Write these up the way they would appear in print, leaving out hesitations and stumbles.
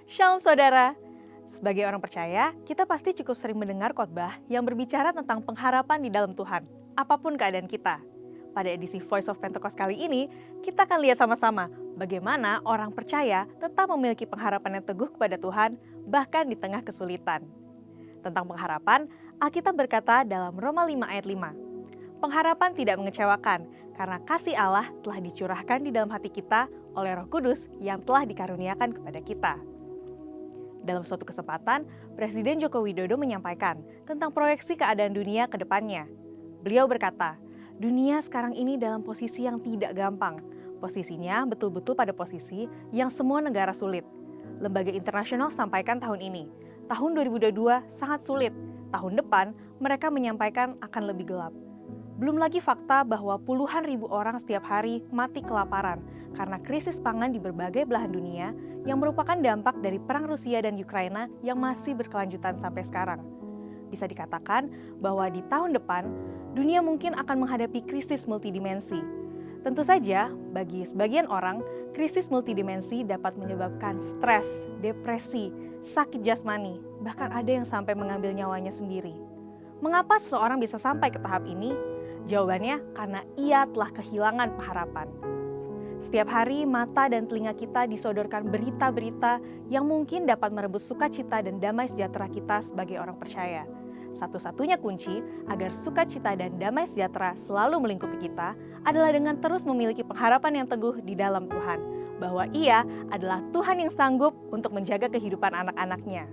Shalom saudara. Sebagai orang percaya, kita pasti cukup sering mendengar khotbah yang berbicara tentang pengharapan di dalam Tuhan, apapun keadaan kita. Pada edisi Voice of Pentecost kali ini, kita akan lihat sama-sama bagaimana orang percaya tetap memiliki pengharapan yang teguh kepada Tuhan, bahkan di tengah kesulitan. Tentang pengharapan, Alkitab berkata dalam Roma 5 ayat 5, pengharapan tidak mengecewakan, karena kasih Allah telah dicurahkan di dalam hati kita oleh Roh Kudus yang telah dikaruniakan kepada kita. Dalam suatu kesempatan, Presiden Joko Widodo menyampaikan tentang proyeksi keadaan dunia ke depannya. Beliau berkata, dunia sekarang ini dalam posisi yang tidak gampang. Posisinya betul-betul pada posisi yang semua negara sulit. Lembaga internasional sampaikan tahun ini, tahun 2022 sangat sulit. Tahun depan, mereka menyampaikan akan lebih gelap. Belum lagi fakta bahwa puluhan ribu orang setiap hari mati kelaparan karena krisis pangan di berbagai belahan dunia yang merupakan dampak dari perang Rusia dan Ukraina yang masih berkelanjutan sampai sekarang. Bisa dikatakan bahwa di tahun depan, dunia mungkin akan menghadapi krisis multidimensi. Tentu saja, bagi sebagian orang, krisis multidimensi dapat menyebabkan stres, depresi, sakit jasmani, bahkan ada yang sampai mengambil nyawanya sendiri. Mengapa seseorang bisa sampai ke tahap ini? Jawabannya karena ia telah kehilangan pengharapan. Setiap hari mata dan telinga kita disodorkan berita-berita yang mungkin dapat merebut sukacita dan damai sejahtera kita sebagai orang percaya. Satu-satunya kunci agar sukacita dan damai sejahtera selalu melingkupi kita adalah dengan terus memiliki pengharapan yang teguh di dalam Tuhan, bahwa Ia adalah Tuhan yang sanggup untuk menjaga kehidupan anak-anaknya.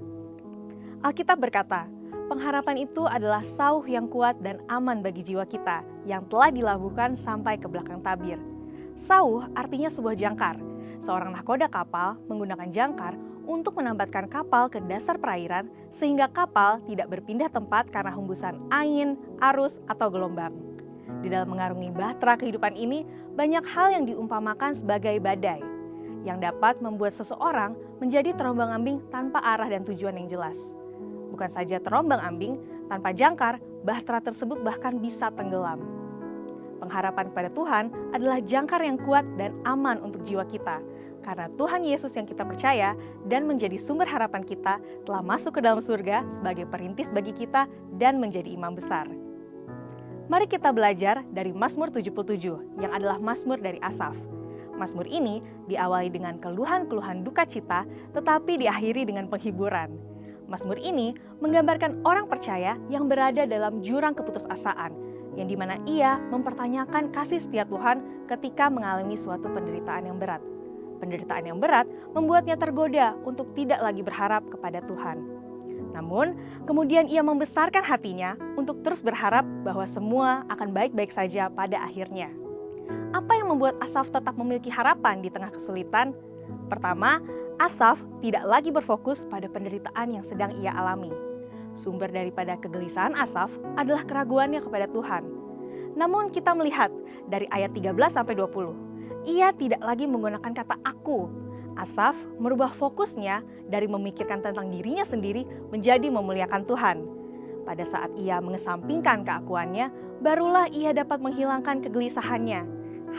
Alkitab berkata, pengharapan itu adalah sauh yang kuat dan aman bagi jiwa kita yang telah dilabuhkan sampai ke belakang tabir. Sauh artinya sebuah jangkar. Seorang nahkoda kapal menggunakan jangkar untuk menambatkan kapal ke dasar perairan sehingga kapal tidak berpindah tempat karena hembusan angin, arus, atau gelombang. Di dalam mengarungi bahtera kehidupan ini, banyak hal yang diumpamakan sebagai badai yang dapat membuat seseorang menjadi terombang-ambing tanpa arah dan tujuan yang jelas. Bukan saja terombang-ambing, tanpa jangkar, bahtera tersebut bahkan bisa tenggelam. Pengharapan kepada Tuhan adalah jangkar yang kuat dan aman untuk jiwa kita, karena Tuhan Yesus yang kita percaya dan menjadi sumber harapan kita telah masuk ke dalam surga sebagai perintis bagi kita dan menjadi imam besar. Mari kita belajar dari Mazmur 77 yang adalah Mazmur dari Asaf. Mazmur ini diawali dengan keluhan-keluhan duka cita tetapi diakhiri dengan penghiburan. Mazmur ini menggambarkan orang percaya yang berada dalam jurang keputusasaan, yang dimana ia mempertanyakan kasih setia Tuhan ketika mengalami suatu penderitaan yang berat. Penderitaan yang berat membuatnya tergoda untuk tidak lagi berharap kepada Tuhan. Namun, kemudian ia membesarkan hatinya untuk terus berharap bahwa semua akan baik-baik saja pada akhirnya. Apa yang membuat Asaf tetap memiliki harapan di tengah kesulitan? Pertama, Asaf tidak lagi berfokus pada penderitaan yang sedang ia alami. Sumber daripada kegelisahan Asaf adalah keraguannya kepada Tuhan. Namun kita melihat dari ayat 13-20, ia tidak lagi menggunakan kata aku. Asaf merubah fokusnya dari memikirkan tentang dirinya sendiri menjadi memuliakan Tuhan. Pada saat ia mengesampingkan keakuannya, barulah ia dapat menghilangkan kegelisahannya.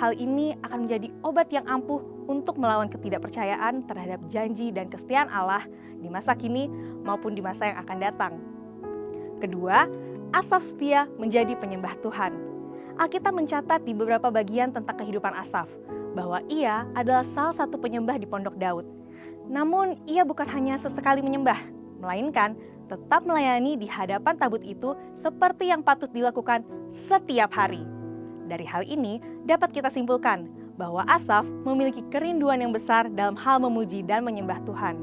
Hal ini akan menjadi obat yang ampuh untuk melawan ketidakpercayaan terhadap janji dan kesetiaan Allah di masa kini maupun di masa yang akan datang. Kedua, Asaf setia menjadi penyembah Tuhan. Alkitab mencatat di beberapa bagian tentang kehidupan Asaf bahwa ia adalah salah satu penyembah di Pondok Daud. Namun ia bukan hanya sesekali menyembah, melainkan tetap melayani di hadapan tabut itu seperti yang patut dilakukan setiap hari. Dari hal ini dapat kita simpulkan bahwa Asaf memiliki kerinduan yang besar dalam hal memuji dan menyembah Tuhan.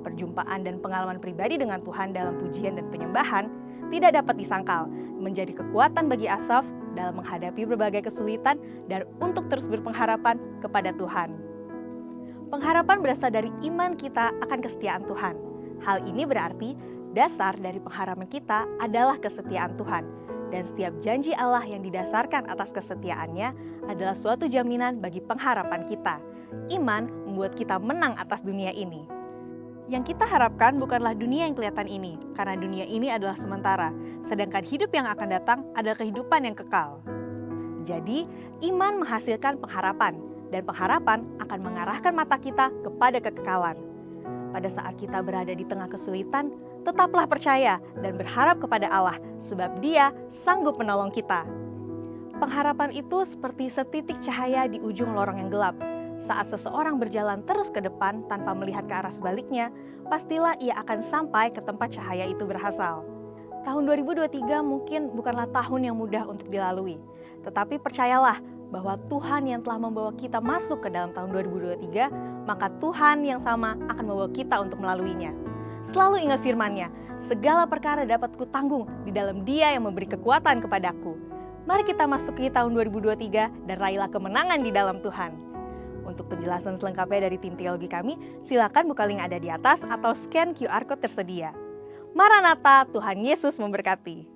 Perjumpaan dan pengalaman pribadi dengan Tuhan dalam pujian dan penyembahan tidak dapat disangkal menjadi kekuatan bagi Asaf dalam menghadapi berbagai kesulitan dan untuk terus berpengharapan kepada Tuhan. Pengharapan berasal dari iman kita akan kesetiaan Tuhan. Hal ini berarti dasar dari pengharapan kita adalah kesetiaan Tuhan. Dan setiap janji Allah yang didasarkan atas kesetiaannya adalah suatu jaminan bagi pengharapan kita. Iman membuat kita menang atas dunia ini. Yang kita harapkan bukanlah dunia yang kelihatan ini, karena dunia ini adalah sementara, sedangkan hidup yang akan datang adalah kehidupan yang kekal. Jadi, iman menghasilkan pengharapan, dan pengharapan akan mengarahkan mata kita kepada kekekalan. Pada saat kita berada di tengah kesulitan, tetaplah percaya dan berharap kepada Allah, sebab Dia sanggup menolong kita. Pengharapan itu seperti setitik cahaya di ujung lorong yang gelap. Saat seseorang berjalan terus ke depan tanpa melihat ke arah sebaliknya, pastilah ia akan sampai ke tempat cahaya itu berasal. Tahun 2023 mungkin bukanlah tahun yang mudah untuk dilalui, tetapi percayalah bahwa Tuhan yang telah membawa kita masuk ke dalam tahun 2023, maka Tuhan yang sama akan membawa kita untuk melaluinya. Selalu ingat firman-Nya, segala perkara dapat kutanggung di dalam Dia yang memberi kekuatan kepadaku. Mari kita masuk ke tahun 2023 dan raihlah kemenangan di dalam Tuhan. Untuk penjelasan selengkapnya dari tim teologi kami, silakan buka link ada di atas atau scan QR Code tersedia. Maranatha, Tuhan Yesus memberkati.